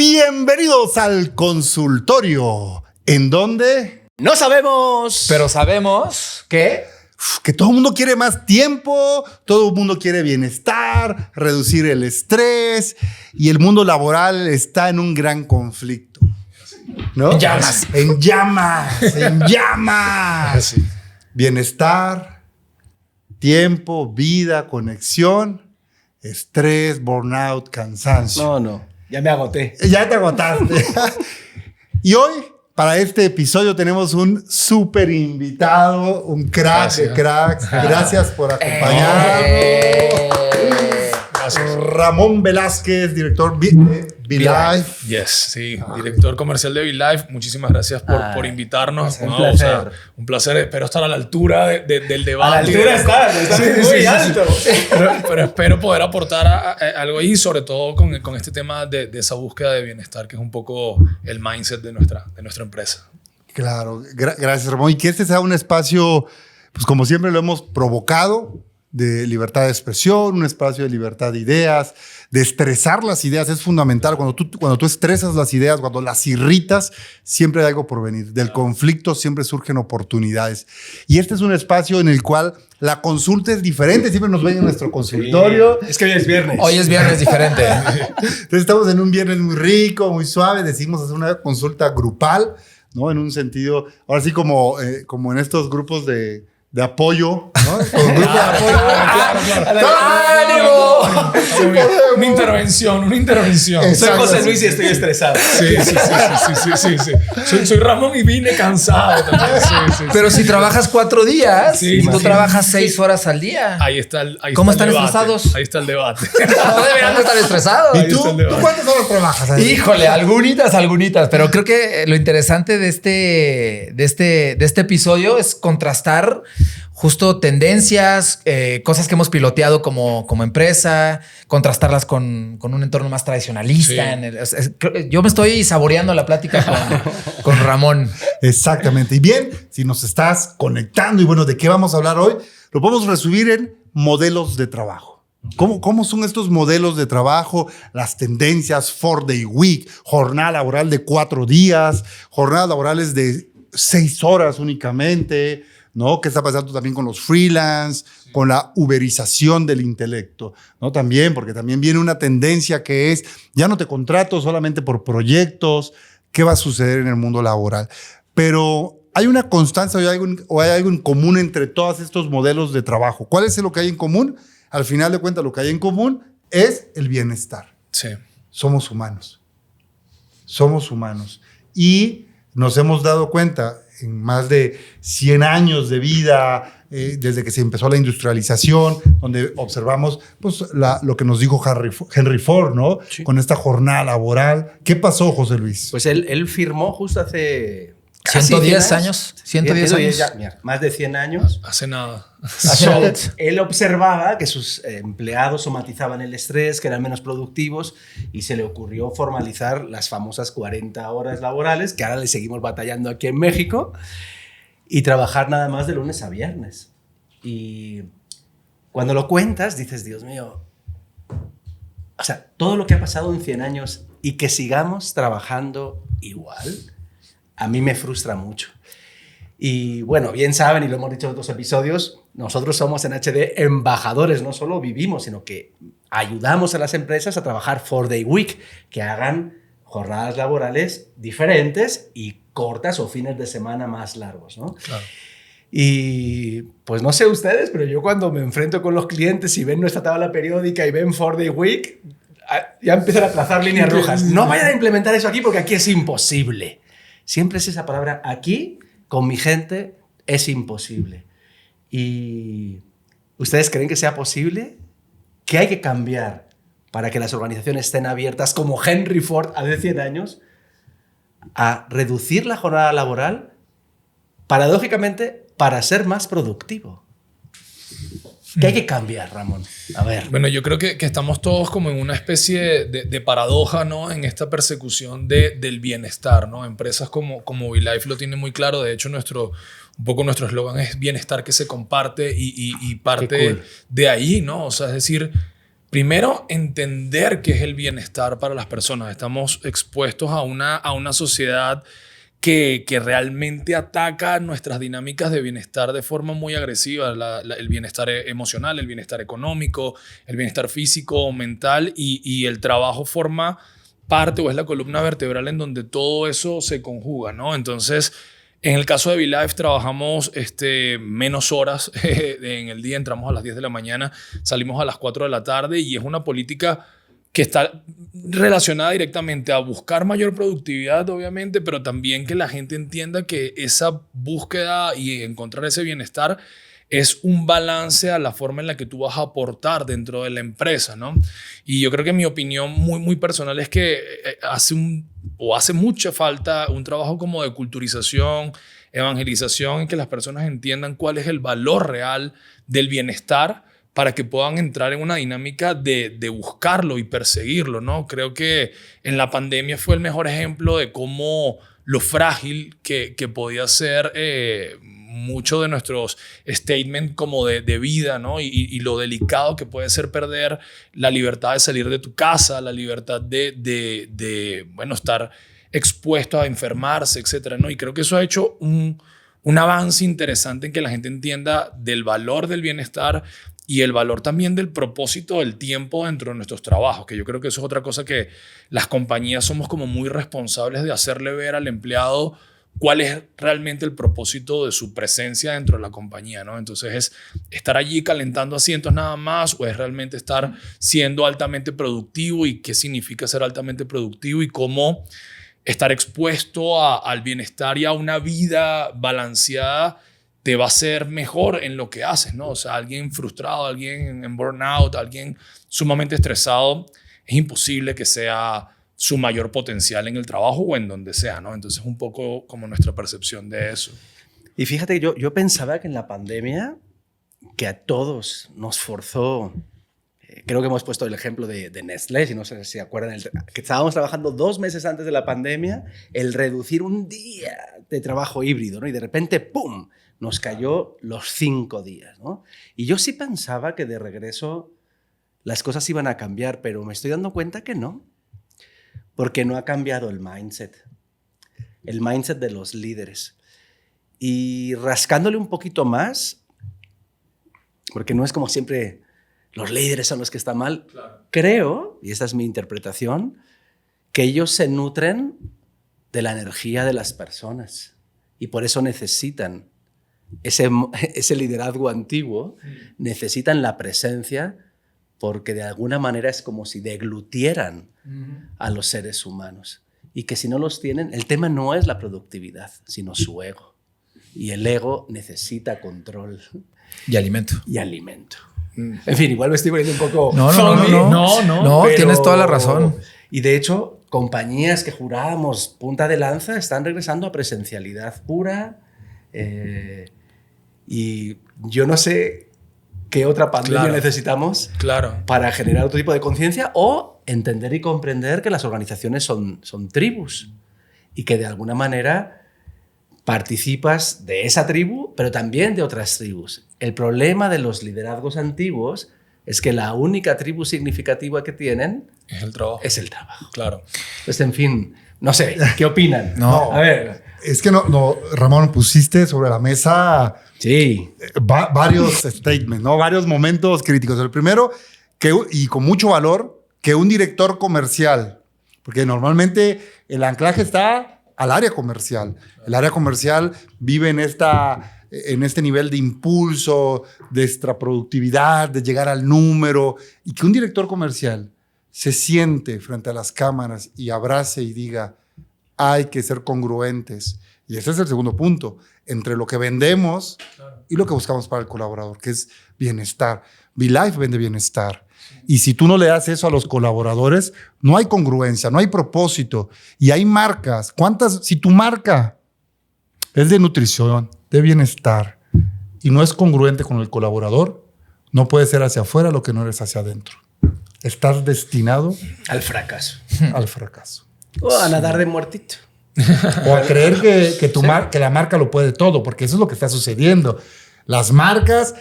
Bienvenidos al consultorio, en donde no sabemos, pero sabemos que todo el mundo quiere más tiempo, todo el mundo quiere bienestar, reducir el estrés, y el mundo laboral está en un gran conflicto, ¿no? En llamas. En llamas, en llamas. Sí. Bienestar, tiempo, vida, conexión, estrés, burnout, cansancio. No, ya me agoté. Ya te agotaste. Y hoy, para este episodio, tenemos un súper invitado, un crack de cracks. Gracias por acompañarnos. Gracias. Ramón Velázquez, director VLife. Yes, sí, director comercial de VLife. Muchísimas gracias por invitarnos. Un placer. Un placer. Espero estar a la altura del debate. A la altura está muy alto. Pero espero poder aportar algo ahí, sobre todo con este tema de esa búsqueda de bienestar, que es un poco el mindset de nuestra empresa. Claro, gracias, Ramón. Y que este sea un espacio, pues como siempre lo hemos provocado, de libertad de expresión, un espacio de libertad de ideas, de estresar las ideas. Es fundamental. Cuando tú estresas las ideas, cuando las irritas, siempre hay algo por venir. Del conflicto siempre surgen oportunidades. Y este es un espacio en el cual la consulta es diferente. Siempre nos ven en nuestro consultorio. Sí. Es que hoy es viernes. Hoy es viernes diferente. Entonces estamos en un viernes muy rico, muy suave. Decidimos hacer una consulta grupal, ¿no? En un sentido, ahora sí como en estos grupos de apoyo, ¿no? Con grupo de apoyo. ¡Ánimo! Una intervención. Soy José Luis y estoy estresado. Sí. Soy Ramón y vine cansado también. Sí. Pero si trabajas 4 días, Sí, tú imagínate. trabajas 6 horas al día. Ahí está el ¿Cómo está el están debate. estresados? Ahí está el debate. No deberían de estar estresados. ¿Y Ahí tú? está el debate. ¿Tú cuántas horas trabajas? Ahí? Híjole, algunitas. Pero creo que lo interesante de este episodio es contrastar justo tendencias, cosas que hemos piloteado como empresa, contrastarlas con un entorno más tradicionalista. Sí. Yo me estoy saboreando la plática con Ramón. Exactamente. Y bien, si nos estás conectando y bueno, ¿de qué vamos a hablar hoy? Lo podemos resumir en modelos de trabajo. ¿Cómo son estos modelos de trabajo? Las tendencias, 4-day week, jornada laboral de 4 días, jornadas laborales de 6 horas únicamente, ¿no? ¿Qué está pasando también con los freelance, con la uberización del intelecto, ¿no? También, porque también viene una tendencia que es, ya no te contrato solamente por proyectos. ¿Qué va a suceder en el mundo laboral? Pero ¿hay una constancia o hay algo en común entre todos estos modelos de trabajo? ¿Cuál es lo que hay en común? Al final de cuentas, lo que hay en común es el bienestar. Sí. Somos humanos. Y nos hemos dado cuenta en más de 100 años de vida, desde que se empezó la industrialización, donde observamos pues, lo que nos dijo Henry Ford, ¿no? Sí. Con esta jornada laboral. ¿Qué pasó, José Luis? Pues él firmó justo hace 110 años. 110 años. Ya, mira, más de 100 años. Hace nada. Él observaba que sus empleados somatizaban el estrés, que eran menos productivos, y se le ocurrió formalizar las famosas 40 horas laborales, que ahora le seguimos batallando aquí en México, y trabajar nada más de lunes a viernes. Y cuando lo cuentas, dices, Dios mío, o sea, todo lo que ha pasado en 100 años y que sigamos trabajando igual, a mí me frustra mucho. Y bueno, bien saben, y lo hemos dicho en otros episodios, nosotros somos en HD embajadores, no solo vivimos, sino que ayudamos a las empresas a trabajar 4-day week, que hagan jornadas laborales diferentes y cortas o fines de semana más largos, ¿no? Claro. Y pues no sé ustedes, pero yo cuando me enfrento con los clientes y ven nuestra tabla periódica y ven 4-day week, ya empiezan a trazar líneas rojas. No vayan a implementar eso aquí porque aquí es imposible. Siempre es esa palabra, aquí, con mi gente, es imposible. ¿Y ustedes creen que sea posible? ¿Qué hay que cambiar para que las organizaciones estén abiertas, como Henry Ford hace 100 años, a reducir la jornada laboral, paradójicamente, para ser más productivo? ¿Qué hay que cambiar, Ramón? A ver. Bueno, yo creo que estamos todos como en una especie de paradoja, ¿no? En esta persecución del bienestar, ¿no? Empresas como VLife lo tienen muy claro. De hecho, un poco nuestro eslogan es bienestar que se comparte y parte Qué cool. de ahí, ¿no? O sea, es decir, primero, entender qué es el bienestar para las personas. Estamos expuestos a una sociedad que realmente ataca nuestras dinámicas de bienestar de forma muy agresiva. El bienestar emocional, el bienestar económico, el bienestar físico, mental, y el trabajo forma parte o es la columna vertebral en donde todo eso se conjuga, ¿no? Entonces, en el caso de VLife trabajamos menos horas en el día, entramos a las 10 de la mañana, salimos a las 4 de la tarde, y es una política que está relacionada directamente a buscar mayor productividad, obviamente, pero también que la gente entienda que esa búsqueda y encontrar ese bienestar es un balance a la forma en la que tú vas a aportar dentro de la empresa, ¿no? Y yo creo que mi opinión muy, muy personal es que hace mucha falta un trabajo como de culturización, evangelización, en que las personas entiendan cuál es el valor real del bienestar para que puedan entrar en una dinámica de buscarlo y perseguirlo, ¿no? Creo que en la pandemia fue el mejor ejemplo de cómo lo frágil que podía ser mucho de nuestros statements como de vida, ¿no? Y lo delicado que puede ser perder la libertad de salir de tu casa, la libertad de estar expuesto a enfermarse, etcétera, ¿no? Y creo que eso ha hecho un avance interesante en que la gente entienda del valor del bienestar y el valor también del propósito del tiempo dentro de nuestros trabajos, que yo creo que eso es otra cosa que las compañías somos como muy responsables de hacerle ver al empleado cuál es realmente el propósito de su presencia dentro de la compañía, ¿no? Entonces, ¿es estar allí calentando asientos nada más o es realmente estar siendo altamente productivo? ¿Y qué significa ser altamente productivo? Y cómo estar expuesto al bienestar y a una vida balanceada te va a hacer mejor en lo que haces, ¿no? O sea, alguien frustrado, alguien en burnout, alguien sumamente estresado, es imposible que sea su mayor potencial en el trabajo o en donde sea, ¿no? Entonces, un poco como nuestra percepción de eso. Y fíjate, yo pensaba que en la pandemia, que a todos nos forzó, creo que hemos puesto el ejemplo de Nestlé, si no sé si se acuerdan, que estábamos trabajando 2 meses antes de la pandemia, el reducir un día de trabajo híbrido, ¿no? Y de repente, ¡pum!, nos cayó los 5 días, ¿no? Y yo sí pensaba que de regreso las cosas iban a cambiar, pero me estoy dando cuenta que no, porque no ha cambiado el mindset de los líderes. Y rascándole un poquito más, porque no es como siempre los líderes son los que están mal, claro. Creo, y esta es mi interpretación, que ellos se nutren de la energía de las personas y por eso necesitan ese liderazgo antiguo, necesitan la presencia, porque de alguna manera es como si deglutieran a los seres humanos. Y que si no los tienen, el tema no es la productividad, sino su ego. Y el ego necesita control. Y alimento. Y alimento. En fin, igual me estoy poniendo un poco... No, pero tienes toda la razón. Y de hecho, compañías que jurábamos punta de lanza están regresando a presencialidad pura. Y yo no sé qué otra pandemia necesitamos para generar otro tipo de conciencia o entender y comprender que las organizaciones son tribus y que de alguna manera participas de esa tribu, pero también de otras tribus. El problema de los liderazgos antiguos es que la única tribu significativa que tienen es el trabajo. Claro. Pues en fin, no sé, ¿qué opinan? A ver. Es que Ramón, pusiste sobre la mesa varios statements, ¿no? Varios momentos críticos. El primero, y con mucho valor, que un director comercial, porque normalmente el anclaje está al área comercial. El área comercial vive en este nivel de impulso, de extraproductividad, de llegar al número, y que un director comercial se siente frente a las cámaras y abrace y diga: hay que ser congruentes. Y ese es el segundo punto, entre lo que vendemos y lo que buscamos para el colaborador, que es bienestar. VLife vende bienestar. Y si tú no le das eso a los colaboradores, no hay congruencia, no hay propósito. Y hay marcas. Si tu marca es de nutrición, de bienestar, y no es congruente con el colaborador, no puedes ser hacia afuera lo que no eres hacia adentro. Estás destinado al fracaso. Al fracaso. O a nadar de muertito. O a creer que la marca lo puede todo, porque eso es lo que está sucediendo. Las marcas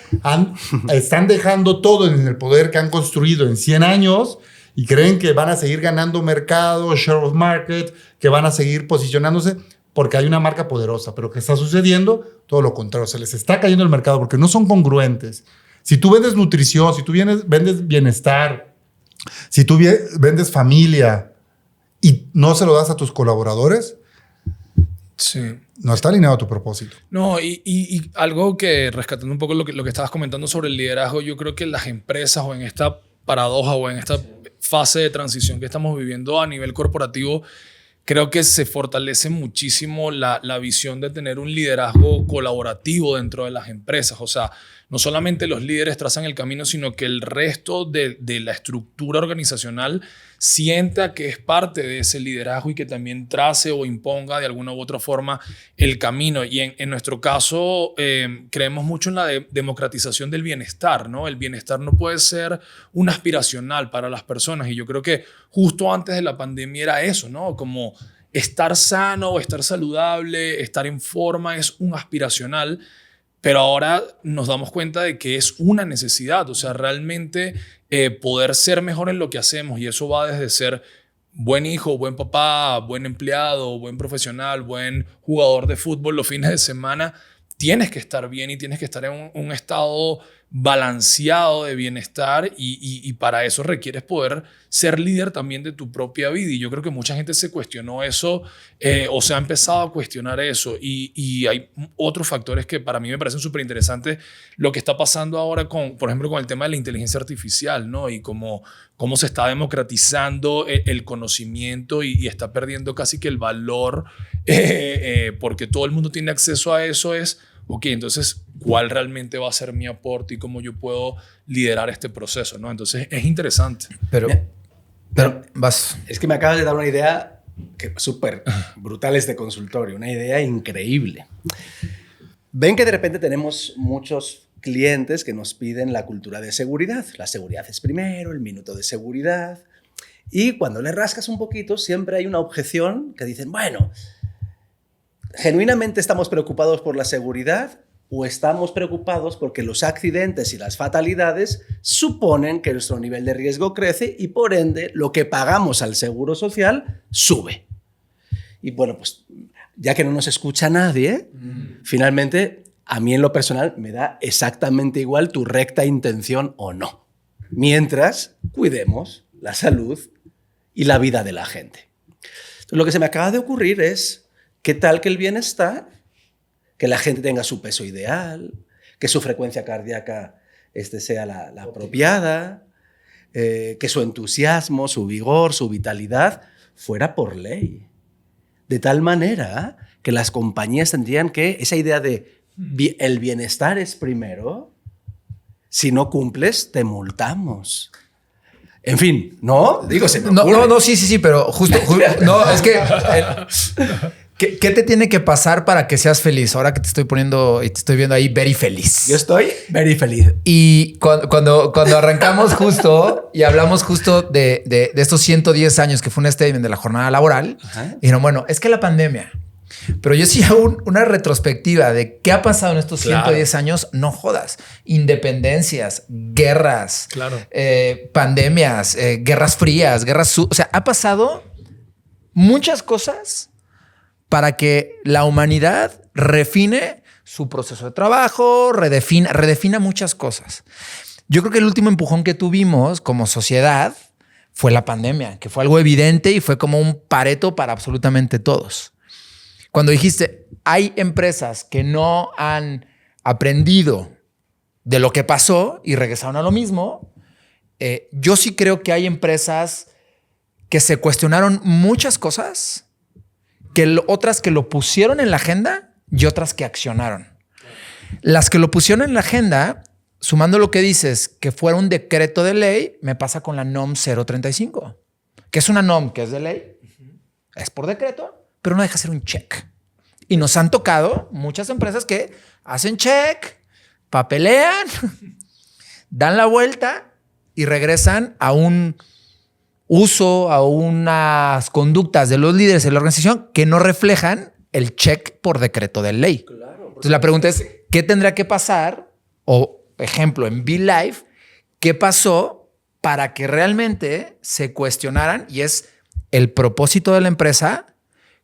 están dejando todo en el poder que han construido en 100 años y creen que van a seguir ganando mercado, share of market, que van a seguir posicionándose porque hay una marca poderosa. Pero ¿qué está sucediendo? Todo lo contrario. Se les está cayendo el mercado porque no son congruentes. Si tú vendes nutrición, si tú vendes bienestar, si tú vendes familia y no se lo das a tus colaboradores, sí, no está alineado a tu propósito. No, y algo que, rescatando un poco lo que estabas comentando sobre el liderazgo, yo creo que las empresas o en esta paradoja o en esta fase de transición que estamos viviendo a nivel corporativo, creo que se fortalece muchísimo la visión de tener un liderazgo colaborativo dentro de las empresas. O sea, no solamente los líderes trazan el camino, sino que el resto de la estructura organizacional sienta que es parte de ese liderazgo y que también trace o imponga de alguna u otra forma el camino. Y en nuestro caso, creemos mucho en la democratización del bienestar, ¿no? El bienestar no puede ser un aspiracional para las personas. Y yo creo que justo antes de la pandemia era eso, ¿no? Como estar sano, estar saludable, estar en forma es un aspiracional. Pero ahora nos damos cuenta de que es una necesidad, o sea, realmente poder ser mejor en lo que hacemos, y eso va desde ser buen hijo, buen papá, buen empleado, buen profesional, buen jugador de fútbol los fines de semana. Tienes que estar bien y tienes que estar en un estado balanceado de bienestar y para eso requieres poder ser líder también de tu propia vida. Y yo creo que mucha gente se cuestionó eso o se ha empezado a cuestionar eso. Y hay otros factores que para mí me parecen súper interesantes. Lo que está pasando ahora, por ejemplo, con el tema de la inteligencia artificial, ¿no? Y cómo se está democratizando el conocimiento y está perdiendo casi que el valor porque todo el mundo tiene acceso a eso. Ok, entonces, ¿cuál realmente va a ser mi aporte y cómo yo puedo liderar este proceso, ¿no? Entonces, es interesante. Pero vas. Es que me acabas de dar una idea súper brutal de consultorio, una idea increíble. Ven que de repente tenemos muchos clientes que nos piden la cultura de seguridad. La seguridad es primero, el minuto de seguridad. Y cuando le rascas un poquito, siempre hay una objeción que dicen, bueno, ¿genuinamente estamos preocupados por la seguridad o estamos preocupados porque los accidentes y las fatalidades suponen que nuestro nivel de riesgo crece y por ende lo que pagamos al seguro social sube? Y bueno, pues ya que no nos escucha nadie, finalmente a mí en lo personal me da exactamente igual tu recta intención o no, mientras cuidemos la salud y la vida de la gente. Entonces, lo que se me acaba de ocurrir es, ¿qué tal que el bienestar, que la gente tenga su peso ideal, que su frecuencia cardíaca sea la apropiada, que su entusiasmo, su vigor, su vitalidad fuera por ley? De tal manera que las compañías tendrían que, esa idea de el bienestar es primero, si no cumples, te multamos. En fin, ¿no? Digo, se me ocurre. No, sí, pero justo no, es que... ¿Qué te tiene que pasar para que seas feliz? Ahora que te estoy poniendo y te estoy viendo ahí very feliz. Yo estoy very feliz. Y cuando arrancamos justo y hablamos justo de estos 110 años que fue un statement de la jornada laboral, dijeron, bueno, es que la pandemia. Pero yo sí hago una retrospectiva de qué ha pasado en estos 110 años. No jodas. Independencias, guerras, pandemias, guerras frías, o sea, ha pasado muchas cosas para que la humanidad refine su proceso de trabajo, redefina muchas cosas. Yo creo que el último empujón que tuvimos como sociedad fue la pandemia, que fue algo evidente y fue como un Pareto para absolutamente todos. Cuando dijiste, hay empresas que no han aprendido de lo que pasó y regresaron a lo mismo, yo sí creo que hay empresas que se cuestionaron muchas cosas, otras que lo pusieron en la agenda y otras que accionaron. Las que lo pusieron en la agenda, sumando lo que dices, que fuera un decreto de ley, me pasa con la NOM 035, que es una NOM que es de ley, es por decreto, pero no deja de ser un check. Y nos han tocado muchas empresas que hacen check, papelean, dan la vuelta y regresan a un uso, a unas conductas de los líderes de la organización que no reflejan el check por decreto de ley. Claro, Entonces la pregunta es, ¿qué tendrá que pasar? O, ejemplo, en BeLife, ¿qué pasó para que realmente se cuestionaran? Y es el propósito de la empresa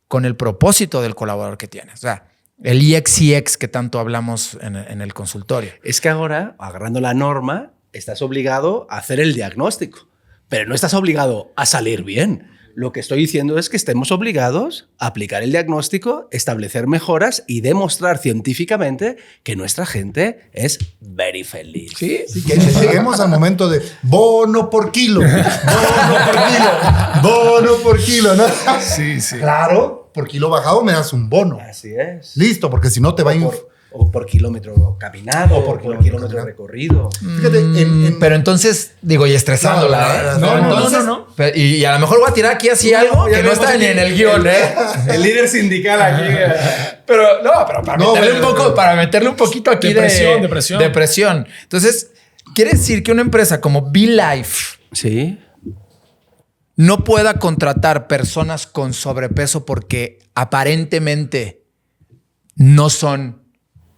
con el propósito del colaborador que tienes. O sea, el EX que tanto hablamos en el consultorio. Es que ahora, agarrando la norma, estás obligado a hacer el diagnóstico, pero no estás obligado a salir bien. Lo que estoy diciendo es que estemos obligados a aplicar el diagnóstico, establecer mejoras y demostrar científicamente que nuestra gente es very feliz. Sí, que lleguemos al momento de bono por kilo, bono por kilo, ¿no? Sí, sí. Claro, por kilo bajado me das un bono. Así es. Listo, porque si no te va a... O por kilómetro caminado, O por o por kilómetro kilómetro recorrido. Fíjate, Pero entonces, digo, y estresándola, ¿eh? No. Y a lo mejor voy a tirar aquí así algo que no está ni en el guión, ¿eh? El líder sindical aquí. Pero para meterle un poquito aquí Depresión. depresión. Entonces, quiere decir que una empresa como BeLife Sí. no pueda contratar personas con sobrepeso porque aparentemente no son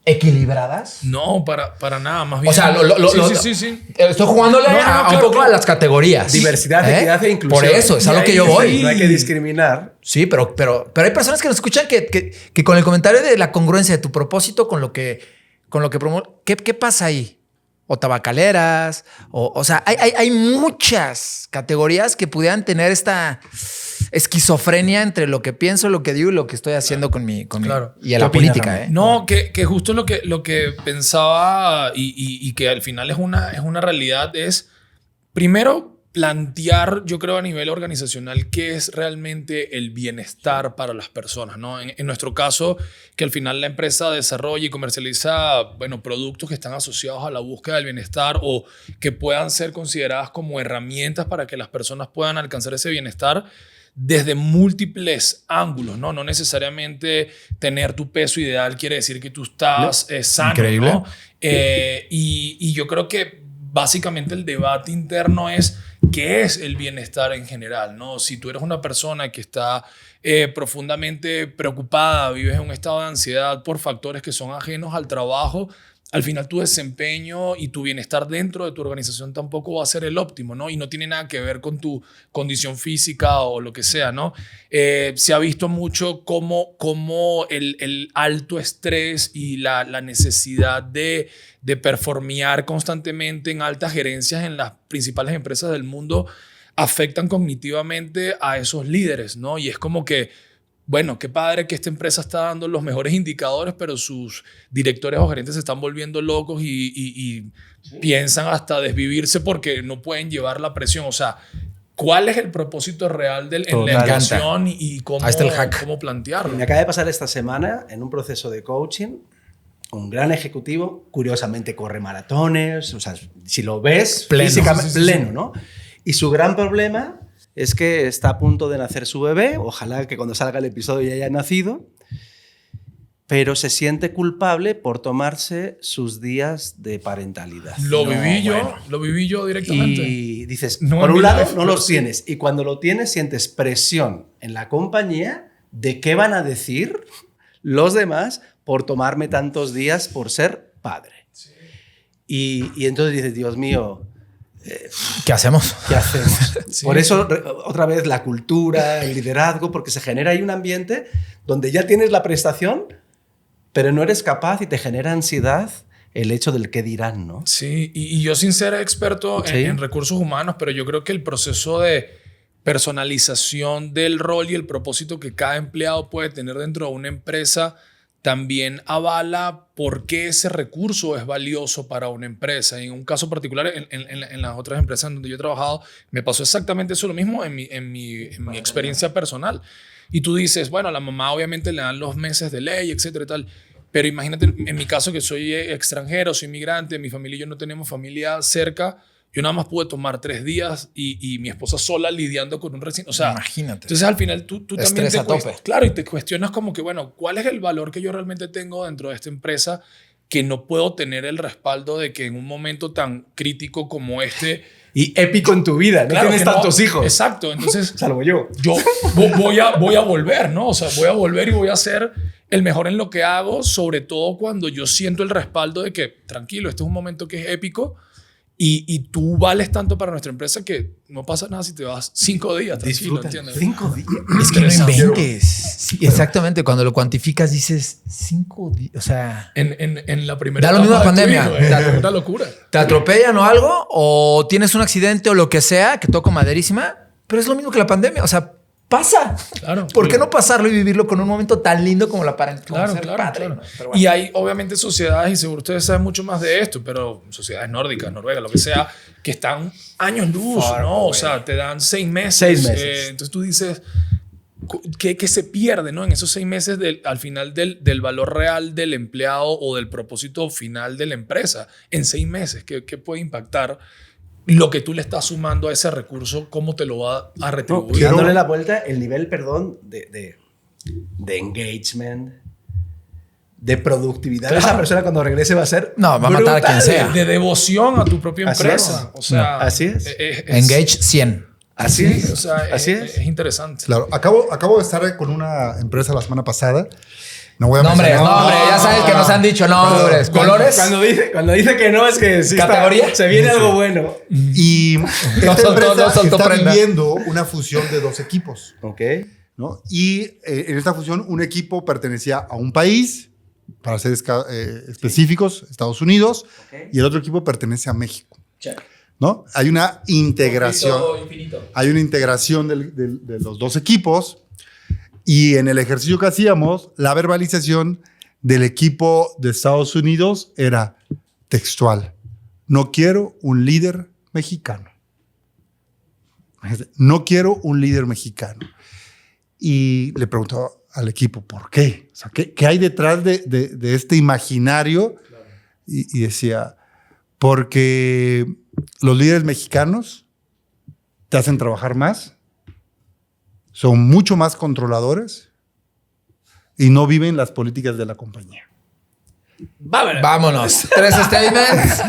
equilibradas. No, para nada, más bien. O sea, sí. Estoy jugándole No, un poco a las categorías. Diversidad, equidad e inclusión. Por eso, es a lo que yo Sí, voy. no hay que discriminar. Sí, pero hay personas que nos escuchan que con el comentario de la congruencia de tu propósito con lo que ¿qué pasa ahí? O tabacaleras, o sea, hay muchas categorías que pudieran tener esta esquizofrenia entre lo que pienso, lo que digo y lo que estoy haciendo con mi Claro. y a la política, ¿eh? No, que justo lo que pensaba y que al final es una realidad es, primero, plantear, yo creo, a nivel organizacional, qué es realmente el bienestar para las personas, ¿no? En nuestro caso, que al final la empresa desarrolla y comercializa, bueno, productos que están asociados a la búsqueda del bienestar o que puedan ser consideradas como herramientas para que las personas puedan alcanzar ese bienestar desde múltiples ángulos, ¿no? No necesariamente tener tu peso ideal quiere decir que tú estás sano, Increíble. ¿no? Y yo creo que básicamente el debate interno es qué es el bienestar en general, ¿no? Si tú eres una persona que está profundamente preocupada, vives en un estado de ansiedad por factores que son ajenos al trabajo, al final tu desempeño y tu bienestar dentro de tu organización tampoco va a ser el óptimo, ¿no? Y no tiene nada que ver con tu condición física o lo que sea, ¿no? Se ha visto mucho cómo el alto estrés y la necesidad de performear constantemente en altas gerencias en las principales empresas del mundo afectan cognitivamente a esos líderes, ¿no? Y es como que, bueno, qué padre que esta empresa está dando los mejores indicadores, pero sus directores o gerentes se están volviendo locos y piensan hasta desvivirse porque no pueden llevar la presión. O sea, ¿cuál es el propósito real en la educación y cómo, Ahí está el hack. cómo plantearlo? Me acaba de pasar esta semana en un proceso de coaching. Un gran ejecutivo, curiosamente corre maratones, o sea, si lo ves, físicamente pleno, ¿no? Y su gran problema es que está a punto de nacer su bebé, ojalá que cuando salga el episodio ya haya nacido, pero se siente culpable por tomarse sus días de parentalidad. Lo viví yo directamente. Y dices, No, por un mira, lado, no pero los sí. tienes, y cuando lo tienes sientes presión en la compañía de qué van a decir los demás por tomarme tantos días por ser padre. Sí. Y entonces dices, Dios mío, ¿qué hacemos? ¿qué hacemos? Sí. Por eso, otra vez, la cultura, el liderazgo, porque se genera ahí un ambiente donde ya tienes la prestación, pero no eres capaz y te genera ansiedad el hecho del qué dirán, ¿no? Sí, y yo sin ser experto Sí. en recursos humanos, pero yo creo que el proceso de personalización del rol y el propósito que cada empleado puede tener dentro de una empresa también avala por qué ese recurso es valioso para una empresa. En un caso particular, en las otras empresas en donde yo he trabajado, me pasó exactamente eso lo mismo en mi experiencia personal. Y tú dices, bueno, a la mamá obviamente le dan los meses de ley, etcétera y tal. Pero imagínate, en mi caso que soy extranjero, soy migrante, mi familia y yo no tenemos familia cerca, yo nada más pude tomar 3 días y mi esposa sola lidiando con un recién. O sea, Imagínate. entonces al final tú también Estrés a tope. claro, y te cuestionas como que, bueno, ¿cuál es el valor que yo realmente tengo dentro de esta empresa que no puedo tener el respaldo de que en un momento tan crítico como este... Y épico en tu vida, no Claro tienes que no. tantos hijos. Exacto, entonces Salvo yo. yo voy a volver, ¿no? O sea, voy a volver y voy a ser el mejor en lo que hago, sobre todo cuando yo siento el respaldo de que, tranquilo, este es un momento que es épico y tú vales tanto para nuestra empresa que no pasa nada si te vas 5 días, tranquilo, Disfruta. ¿entiendes? 5 días. Es que no Interesante. inventes. Sí, exactamente. Cuando lo cuantificas dices 5 días. O sea, En la primera Da lo mismo la etapa de tu pandemia. hijo, es una locura. te atropellan o algo, o tienes un accidente o lo que sea, que toco maderísima, pero es lo mismo que la pandemia. O sea, pasa. Claro. ¿Por qué no pasarlo y vivirlo con un momento tan lindo como la para Claro, ser claro, padre? claro. ¿No? Pero bueno. Y hay obviamente sociedades, y seguro ustedes saben mucho más de esto, pero sociedades nórdicas, Noruega, lo que sea, que están años luz, Far ¿no? O away. sea, te dan 6 meses. 6 meses. Entonces tú dices, ¿qué se pierde, ¿no? En esos 6 meses al final del valor real del empleado o del propósito final de la empresa. En 6 meses, ¿qué puede impactar lo que tú le estás sumando a ese recurso? ¿Cómo te lo va a No, retribuir? Quiero- dándole la vuelta, el nivel, perdón, de engagement, de productividad de esa Claro. persona cuando regrese va a ser No, va a matar a quien brutal. sea. De devoción a tu propia Así empresa. es. O sea, Así es. Engage 100. Así Sí, es. o sea, Así es es. interesante. Claro, acabo de estar con una empresa la semana pasada. No voy a Nombres, mencionar- nombres. Ya sabes que nos han dicho nombres. ¿Colores? Cuando dice que no, es que sí está- ¿Categoría? se viene algo bueno. Y esta soltó, empresa no soltó está prenda. viviendo una fusión de 2 equipos, Ok. ¿no? Y en esta fusión un equipo pertenecía a un país, para ser específicos, Estados Unidos, y el otro equipo pertenece a México, ¿no? Hay una integración. Hay una integración de los 2 equipos y en el ejercicio que hacíamos, la verbalización del equipo de Estados Unidos era textual. No quiero un líder mexicano. No quiero un líder mexicano. Y le preguntó al equipo, ¿por qué? O sea, ¿qué hay detrás de este imaginario? Y decía, porque los líderes mexicanos te hacen trabajar más, son mucho más controladores y no viven las políticas de la compañía. Vámonos. 3 statements.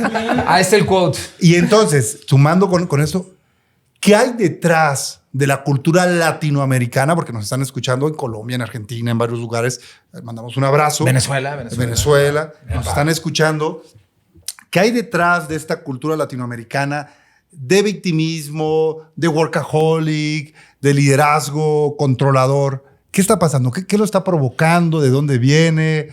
Ahí está el quote. Y entonces, sumando con esto, ¿qué hay detrás de la cultura latinoamericana? Porque nos están escuchando en Colombia, en Argentina, en varios lugares. Les mandamos un abrazo. Venezuela. Nos están escuchando. ¿Qué hay detrás de esta cultura latinoamericana de victimismo, de workaholic, de liderazgo controlador? ¿Qué está pasando? ¿Qué lo está provocando? ¿De dónde viene?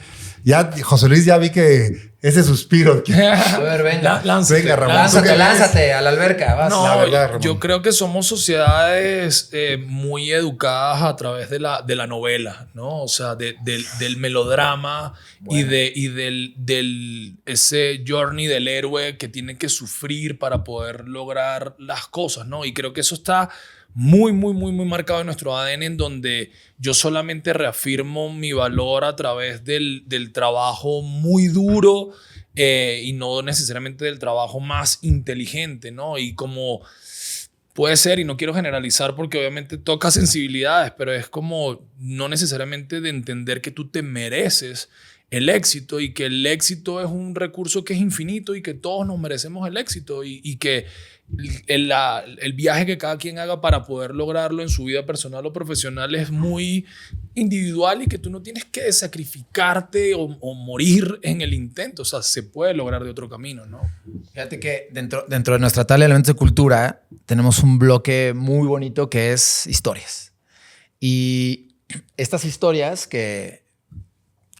Ya, José Luis, ya vi que ese suspiro. A ver, venga. Lánzate, Venga, Ramón. Lánzate, ¿Tú qué lánzate a la alberca. Vas. No, La verdad, Ramón. yo creo que somos sociedades muy educadas a través de la novela, ¿no? O sea, del melodrama y del ese journey del héroe que tiene que sufrir para poder lograr las cosas, ¿no? Y creo que eso está muy marcado en nuestro ADN, en donde yo solamente reafirmo mi valor a través del trabajo muy duro y no necesariamente del trabajo más inteligente, ¿no? Y como puede ser, y no quiero generalizar porque obviamente toca sensibilidades, pero es como no necesariamente de entender que tú te mereces el éxito y que el éxito es un recurso que es infinito y que todos nos merecemos el éxito y que el viaje que cada quien haga para poder lograrlo en su vida personal o profesional es muy individual y que tú no tienes que sacrificarte o morir en el intento. O sea, se puede lograr de otro camino, ¿no? Fíjate que dentro de nuestra tabla de elementos de cultura tenemos un bloque muy bonito que es historias. Y estas historias que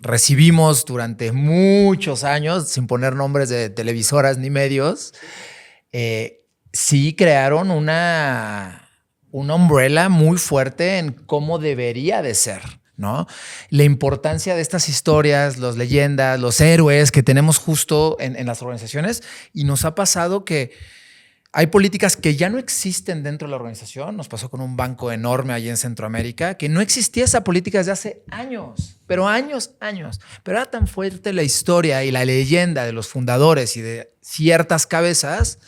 recibimos durante muchos años, sin poner nombres de televisoras ni medios, sí crearon una umbrella muy fuerte en cómo debería de ser, ¿no? La importancia de estas historias, las leyendas, los héroes que tenemos justo en las organizaciones, y nos ha pasado que hay políticas que ya no existen dentro de la organización. Nos pasó con un banco enorme allí en Centroamérica, que no existía esa política desde hace años, pero años. Pero era tan fuerte la historia y la leyenda de los fundadores y de ciertas cabezas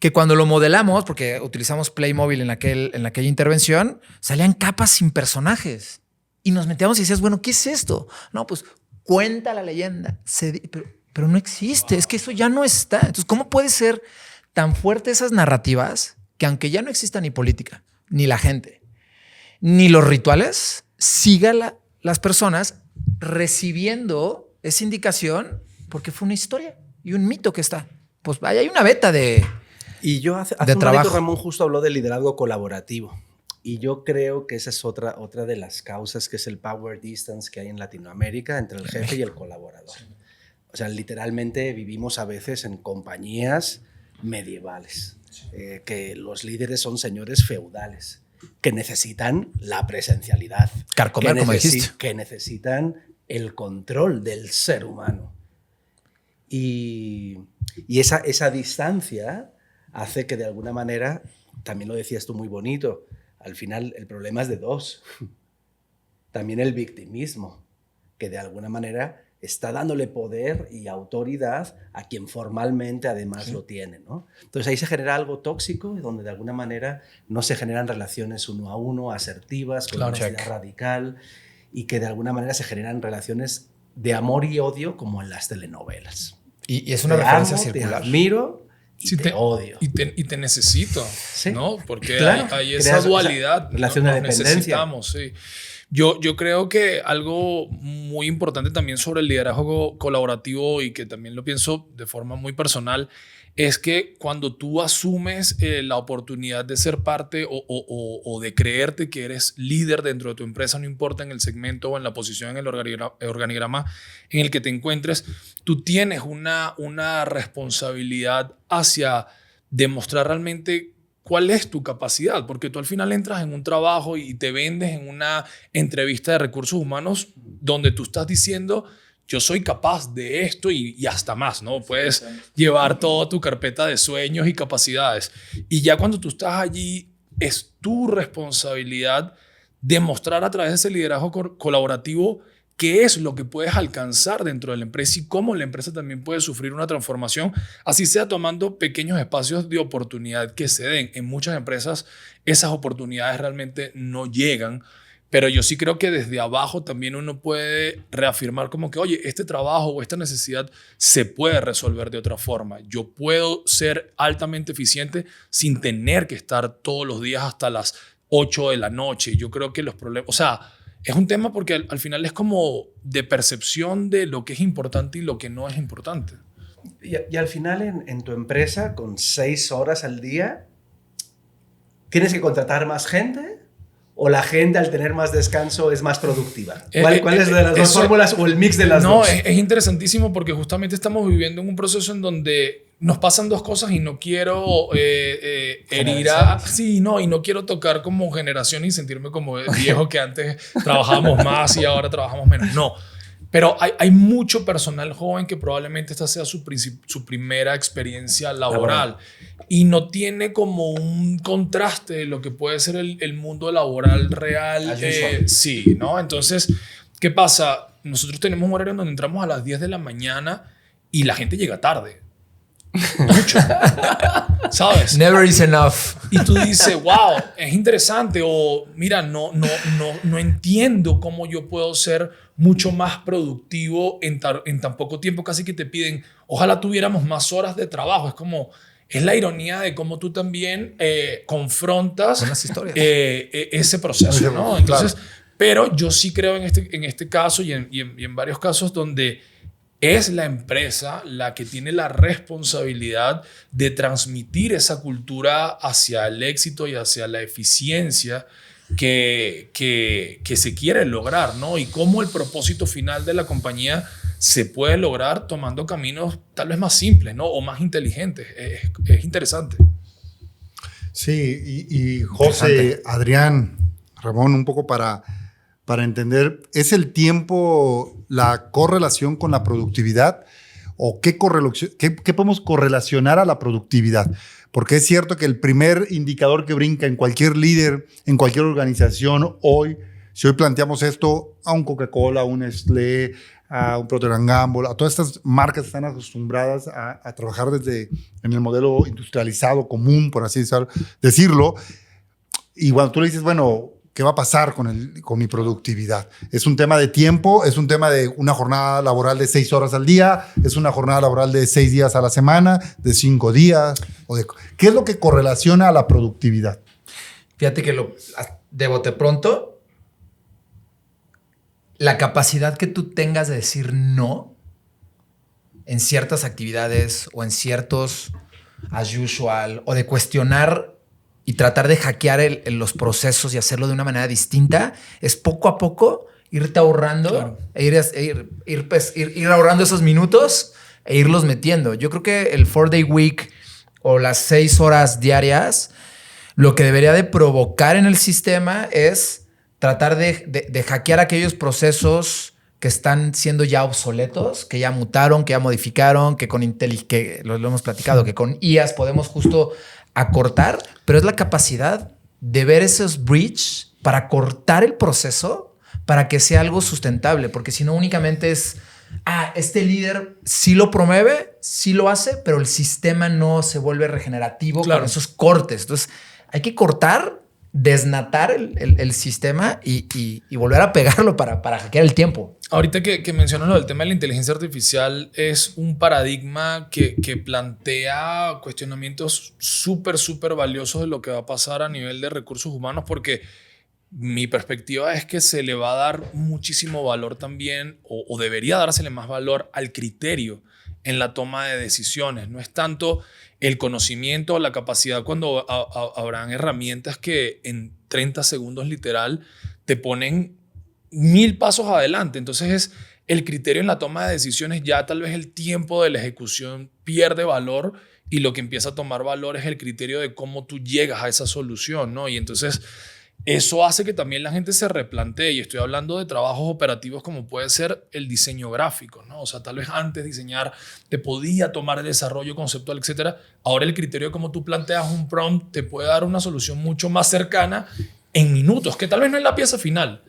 que cuando lo modelamos, porque utilizamos Playmobil en aquella intervención, salían capas sin personajes. Y nos metíamos y decías, bueno, ¿qué es esto? No, pues cuenta la leyenda. pero no existe. Es que eso ya no está. Entonces, ¿cómo puede ser tan fuerte esas narrativas que aunque ya no exista ni política, ni la gente, ni los rituales, siga las personas recibiendo esa indicación porque fue una historia y un mito que está? Pues vaya, hay una beta de Y yo hace de un trabajo. ratito Ramón justo habló del liderazgo colaborativo. Y yo creo que esa es otra de las causas, que es el power distance que hay en Latinoamérica entre el jefe y el colaborador. O sea, literalmente vivimos a veces en compañías medievales, que los líderes son señores feudales, que necesitan la presencialidad, Carcomer, como dijiste. que necesitan el control del ser humano. Y esa distancia hace que de alguna manera, también lo decías tú muy bonito, al final el problema es de dos. También el victimismo, que de alguna manera está dándole poder y autoridad a quien formalmente además lo tiene, ¿no? Entonces ahí se genera algo tóxico, donde de alguna manera no se generan relaciones uno a uno, asertivas, con una sociedad radical, y que de alguna manera se generan relaciones de amor y odio como en las telenovelas. Y es una Te referencia amo, circular. Te admiro y Sí, te odio. Y te necesito, Sí, ¿no? Porque claro. hay esa Creas dualidad. esa relación de nos dependencia. necesitamos, sí. Yo creo que algo muy importante también sobre el liderazgo colaborativo, y que también lo pienso de forma muy personal, es que cuando tú asumes la oportunidad de ser parte o de creerte que eres líder dentro de tu empresa, no importa en el segmento o en la posición en el organigrama en el que te encuentres, tú tienes una responsabilidad hacia demostrar realmente cuál es tu capacidad, porque tú al final entras en un trabajo y te vendes en una entrevista de recursos humanos donde tú estás diciendo: yo soy capaz de esto y hasta más, ¿no? Puedes llevar toda tu carpeta de sueños y capacidades. Y ya cuando tú estás allí, es tu responsabilidad demostrar a través de ese liderazgo colaborativo qué es lo que puedes alcanzar dentro de la empresa y cómo la empresa también puede sufrir una transformación, así sea tomando pequeños espacios de oportunidad que se den. En muchas empresas esas oportunidades realmente no llegan, pero yo sí creo que desde abajo también uno puede reafirmar como que, oye, este trabajo o esta necesidad se puede resolver de otra forma. Yo puedo ser altamente eficiente sin tener que estar todos los días hasta las 8 de la noche. Yo creo que los problemas, o sea, es un tema porque al final es como de percepción de lo que es importante y lo que no es importante. Y al final en tu empresa, con 6 horas al día, ¿tienes que contratar más gente? ¿O la gente al tener más descanso es más productiva? ¿Cuál es de las dos fórmulas o el mix de las dos? No, es interesantísimo porque justamente estamos viviendo en un proceso en donde nos pasan dos cosas y no quiero herir a... Sí, no, y no quiero tocar como generación y sentirme como viejo que antes trabajábamos más y ahora trabajamos menos. No, pero hay mucho personal joven que probablemente esta sea su primera experiencia laboral y no tiene como un contraste de lo que puede ser el mundo laboral real. Sí, ¿no? Entonces, ¿qué pasa? Nosotros tenemos un horario en donde entramos a las 10 de la mañana y la gente llega tarde. Mucho. ¿Sabes? Never is enough. Y tú dices, wow, es interesante. O mira, no entiendo cómo yo puedo ser mucho más productivo en tan poco tiempo. Casi que te piden, ojalá tuviéramos más horas de trabajo. Es como, es la ironía de cómo tú también confrontas con las historias. Ese proceso, ¿no? Entonces, claro. Pero yo sí creo en este caso y en varios casos donde es la empresa la que tiene la responsabilidad de transmitir esa cultura hacia el éxito y hacia la eficiencia que se quiere lograr, ¿no? Y cómo el propósito final de la compañía se puede lograr tomando caminos tal vez más simples, ¿no? O más inteligentes. Es interesante. Sí, y José, Adrián, Ramón, un poco para entender, ¿es el tiempo la correlación con la productividad? ¿O qué podemos correlacionar a la productividad? Porque es cierto que el primer indicador que brinca en cualquier líder, en cualquier organización hoy, si hoy planteamos esto a un Coca-Cola, a un Nestlé, a un Procter & Gamble, a todas estas marcas que están acostumbradas a trabajar en el modelo industrializado común, por así decirlo, y cuando tú le dices, bueno, ¿Qué va a pasar con mi productividad? ¿Es un tema de tiempo? ¿Es un tema de una jornada laboral de 6 horas al día? ¿Es una jornada laboral de 6 días a la semana? ¿De 5 días? ¿Qué es lo que correlaciona a la productividad? Fíjate que de bote pronto, la capacidad que tú tengas de decir no en ciertas actividades o en ciertos as usual, o de cuestionar y tratar de hackear los procesos y hacerlo de una manera distinta, es poco a poco irte ahorrando, claro, ir ahorrando esos minutos e irlos metiendo. Yo creo que el 4-day week o las 6 horas diarias, lo que debería de provocar en el sistema es tratar de hackear aquellos procesos que están siendo ya obsoletos, que ya mutaron, que ya modificaron, que que lo hemos platicado, que con IAs podemos justo acortar, pero es la capacidad de ver esos bridge para cortar el proceso para que sea algo sustentable, porque si no únicamente es, este líder sí lo promueve, sí lo hace, pero el sistema no se vuelve regenerativo con esos cortes. Entonces hay que cortar, desnatar el sistema y volver a pegarlo para hackear el tiempo. Ahorita que mencionas lo del tema de la inteligencia artificial, es un paradigma que plantea cuestionamientos súper valiosos de lo que va a pasar a nivel de recursos humanos, porque mi perspectiva es que se le va a dar muchísimo valor también, o debería dársele más valor al criterio en la toma de decisiones. No es tanto el conocimiento o la capacidad, cuando habrán herramientas que en 30 segundos literal te ponen 1000 pasos adelante. Entonces es el criterio en la toma de decisiones. Ya tal vez el tiempo de la ejecución pierde valor y lo que empieza a tomar valor es el criterio de cómo tú llegas a esa solución, ¿no? Y entonces eso hace que también la gente se replantee, y estoy hablando de trabajos operativos como puede ser el diseño gráfico, ¿no? O sea, tal vez antes diseñar te podía tomar el desarrollo conceptual, etcétera. Ahora el criterio de cómo tú planteas un prompt te puede dar una solución mucho más cercana en minutos, que tal vez no es la pieza final,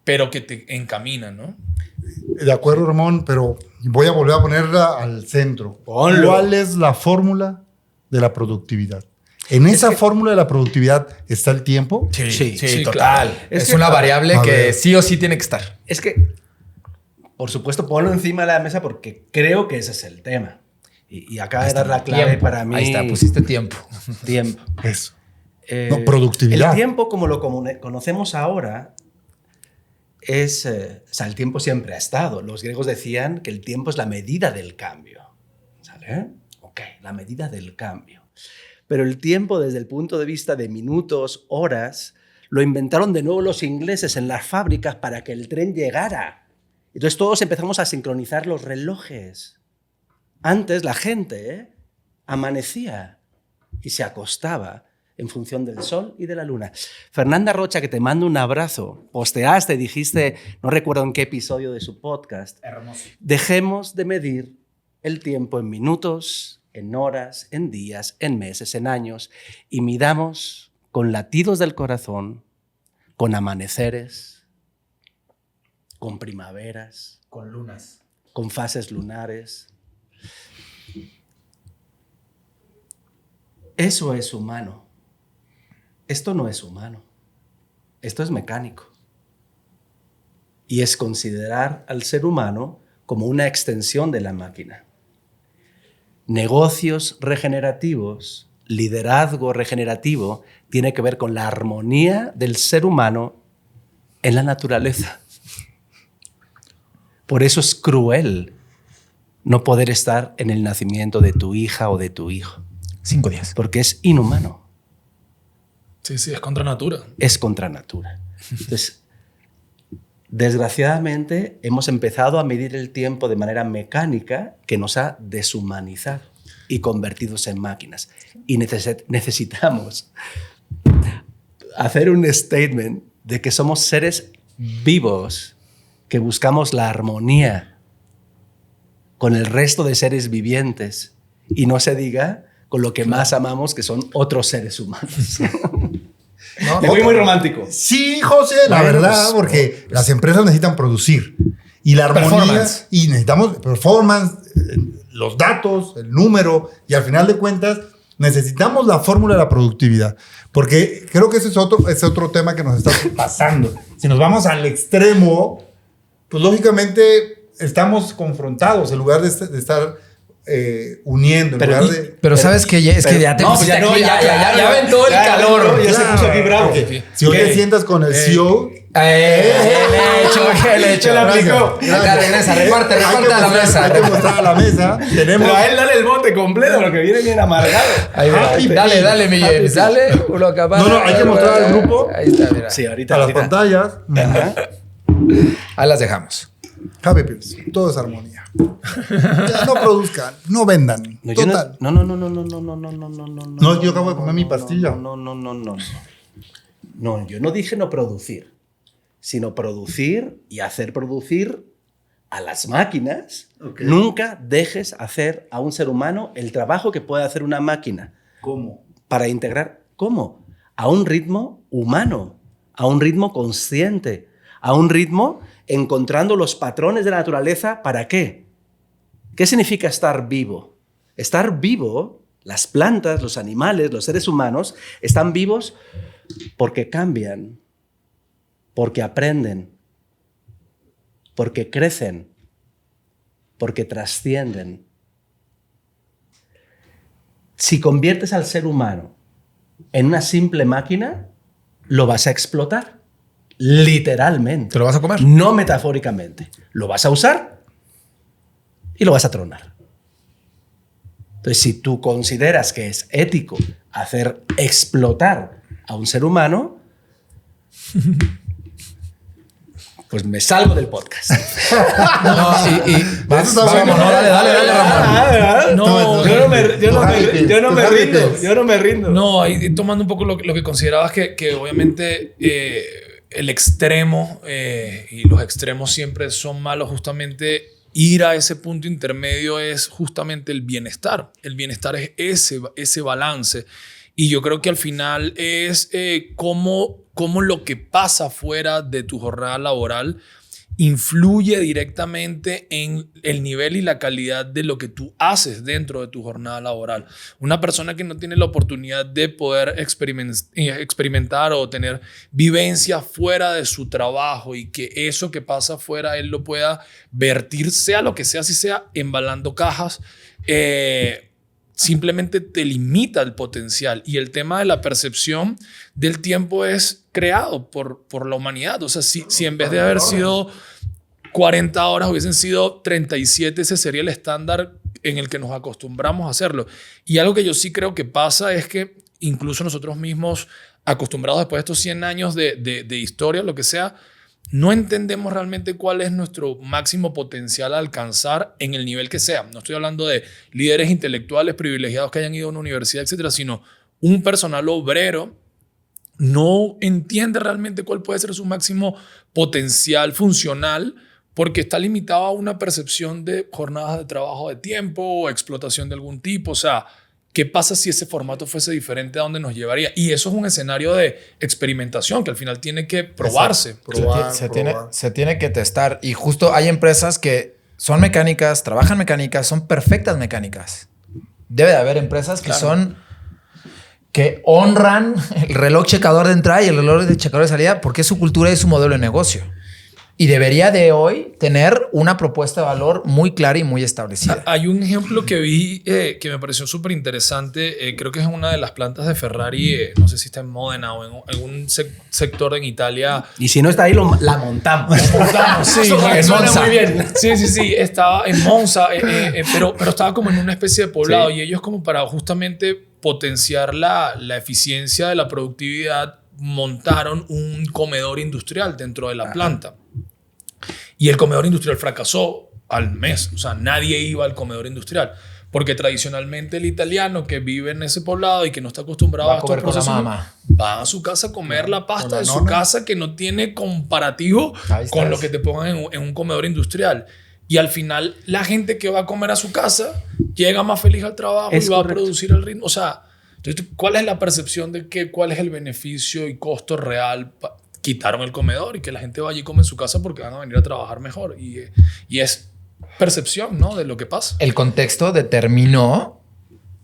pero que te encamina, ¿no? De acuerdo, Ramón, pero voy a volver a ponerla al centro. Ponlo. ¿Cuál es la fórmula de la productividad? ¿En esa fórmula de la productividad está el tiempo? Sí, total. Claro. Es una variable que sí o sí tiene que estar. Es que, por supuesto, ponlo encima de la mesa porque creo que ese es el tema. Y acaba de dar la clave Tiempo. para mí. Ahí está, pusiste tiempo. Tiempo. Eso. No, productividad. El tiempo, como lo conocemos ahora, es... o sea, el tiempo siempre ha estado. Los griegos decían que el tiempo es la medida del cambio. ¿Sale? Ok, la medida del cambio. Pero el tiempo, desde el punto de vista de minutos, horas, lo inventaron de nuevo los ingleses en las fábricas para que el tren llegara. Entonces todos empezamos a sincronizar los relojes. Antes la gente amanecía y se acostaba en función del sol y de la luna. Fernanda Rocha, que te mando un abrazo, posteaste, dijiste, no recuerdo en qué episodio de su podcast, Hermoso. dejemos de medir el tiempo en minutos, en horas, en días, en meses, en años, y midamos con latidos del corazón, con amaneceres, con primaveras, Con lunas. con fases lunares. Eso es humano. Esto no es humano. Esto es mecánico. Y es considerar al ser humano como una extensión de la máquina. Negocios regenerativos, liderazgo regenerativo, tiene que ver con la armonía del ser humano en la naturaleza. Por eso es cruel no poder estar en el nacimiento de tu hija o de tu hijo. 5 días. Porque es inhumano. Sí, es contra natura. Es contra natura. Entonces, desgraciadamente, hemos empezado a medir el tiempo de manera mecánica que nos ha deshumanizado y convertidos en máquinas. Y necesitamos hacer un statement de que somos seres vivos, que buscamos la armonía con el resto de seres vivientes y no se diga con lo que más amamos, que son otros seres humanos. No, Me voy muy romántico. Sí, José, la Bueno, verdad, pues, porque las empresas necesitan producir. Y la armonía, Performance. y necesitamos performance, los datos, el número, y al final de cuentas, Necesitamos la fórmula de la productividad, porque creo que ese es otro tema que nos está pasando. Si nos vamos al extremo, pues lógicamente estamos confrontados en lugar de estar uniendo. Pero sabes que es que ya te pusiste aquí, ya ven todo el calor. Ya se puso aquí bravo. Si hoy te sientas con el CEO... ¿Qué le hecho? Se la aplicó. Acá regresa, reparte a la mesa. Hay que mostrar a la mesa. Tenemos... Pero a él dale el bote completo, lo que viene bien amargado. Ahí va. Dale, mi James. Dale, uno capaz. No, hay que mostrar al grupo. Ahí está, mira. Sí, ahorita. A las pantallas. Ahí las dejamos. Happy Pills. Todo es armonía. Ya, no produzcan, no vendan. No, Total. No, yo acabo de comer mi pastilla. No, yo no dije no producir, sino producir y hacer producir a las máquinas. Okay. Nunca dejes hacer a un ser humano el trabajo que puede hacer una máquina. ¿Cómo? Para integrar, ¿cómo? A un ritmo humano, a un ritmo consciente, a un ritmo encontrando los patrones de la naturaleza. ¿Para qué? ¿Qué significa estar vivo? Estar vivo, las plantas, los animales, los seres humanos, están vivos porque cambian, porque aprenden, porque crecen, porque trascienden. Si conviertes al ser humano en una simple máquina, lo vas a explotar. Literalmente. ¿Te lo vas a comer? No metafóricamente. Lo vas a usar y lo vas a tronar. Entonces, si tú consideras que es ético hacer explotar a un ser humano, pues me salgo del podcast. Vamos, dale, Ramón. No, yo no me rindo. No, y tomando un poco lo que considerabas que obviamente el extremo y los extremos siempre son malos. Justamente ir a ese punto intermedio es justamente el bienestar. El bienestar es ese balance. Y yo creo que al final es cómo lo que pasa fuera de tu jornada laboral influye directamente en el nivel y la calidad de lo que tú haces dentro de tu jornada laboral. Una persona que no tiene la oportunidad de poder experimentar o tener vivencia fuera de su trabajo y que eso que pasa afuera él lo pueda vertir, sea lo que sea, si sea embalando cajas, simplemente te limita el potencial. Y el tema de la percepción del tiempo es creado por la humanidad. O sea, si en vez de haber sido 40 horas hubiesen sido 37, ese sería el estándar en el que nos acostumbramos a hacerlo. Y algo que yo sí creo que pasa es que incluso nosotros mismos, acostumbrados después de estos 100 años de historia, lo que sea, no entendemos realmente cuál es nuestro máximo potencial a alcanzar en el nivel que sea. No estoy hablando de líderes intelectuales privilegiados que hayan ido a una universidad, etcétera, sino un personal obrero no entiende realmente cuál puede ser su máximo potencial funcional porque está limitado a una percepción de jornadas de trabajo de tiempo o explotación de algún tipo. O sea, ¿qué pasa si ese formato fuese diferente? ¿A dónde nos llevaría? Y eso es un escenario de experimentación que al final tiene que probarse. Se tiene que testar. Y justo hay empresas que son mecánicas, trabajan mecánicas, son perfectas mecánicas. Debe de haber empresas que que honran el reloj checador de entrada y el reloj de checador de salida porque es su cultura y su modelo de negocio. Y debería de hoy tener una propuesta de valor muy clara y muy establecida. Hay un ejemplo que vi que me pareció súper interesante. Creo que es una de las plantas de Ferrari. No sé si está en Módena o en un sector en Italia. Y si no está ahí, la montamos. Sí, en Monza. Muy bien. Sí. Estaba en Monza, pero estaba como en una especie de poblado. Sí. Y ellos como para justamente potenciar la eficiencia de la productividad montaron un comedor industrial dentro de la planta. Y el comedor industrial fracasó al mes. O sea, nadie iba al comedor industrial. Porque tradicionalmente el italiano que vive en ese poblado y que no está acostumbrado a estos procesos va a su casa a comer la pasta de su casa que no tiene comparativo con lo que te pongan en un comedor industrial. Y al final la gente que va a comer a su casa llega más feliz al trabajo y va a producir al ritmo. O sea, entonces, ¿cuál es la percepción de cuál es el beneficio y costo real? Quitaron el comedor y que la gente vaya y come en su casa porque van a venir a trabajar mejor. Y es percepción, ¿no? De lo que pasa. El contexto determinó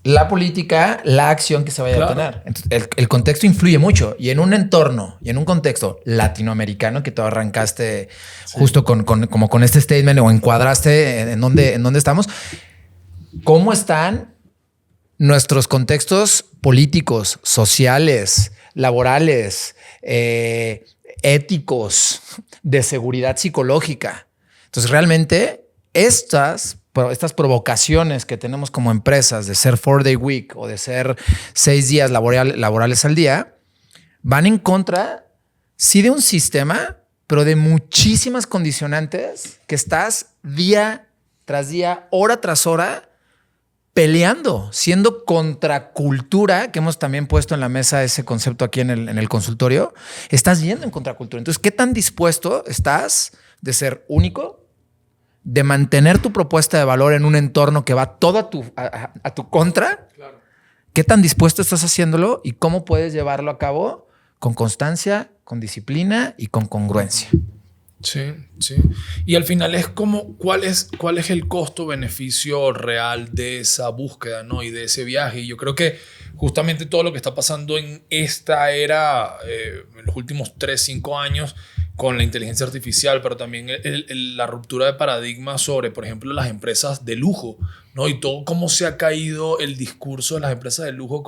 la política, la acción que se vaya Claro. a tener. Entonces, el contexto influye mucho y en un entorno y en un contexto latinoamericano que tú arrancaste justo como con este statement o encuadraste en dónde estamos. ¿Cómo están nuestros contextos políticos, sociales, laborales, éticos, de seguridad psicológica? Entonces, realmente estas provocaciones que tenemos como empresas de ser 4-day week o de ser 6 días laborales al día van en contra, sí, de un sistema, pero de muchísimas condicionantes que estás día tras día, hora tras hora, peleando, siendo contracultura, que hemos también puesto en la mesa ese concepto aquí en el consultorio. Estás yendo en contracultura. Entonces, ¿qué tan dispuesto estás de ser único, de mantener tu propuesta de valor en un entorno que va todo a tu contra? Claro. ¿Qué tan dispuesto estás haciéndolo y cómo puedes llevarlo a cabo con constancia, con disciplina y con congruencia? Sí, sí. Y al final es como, ¿cuál es el costo-beneficio real de esa búsqueda, ¿no? Y de ese viaje. Y yo creo que justamente todo lo que está pasando en esta era, en los últimos 3-5 años, con la inteligencia artificial, pero también la ruptura de paradigma sobre, por ejemplo, las empresas de lujo, ¿no? Y todo cómo se ha caído el discurso de las empresas de lujo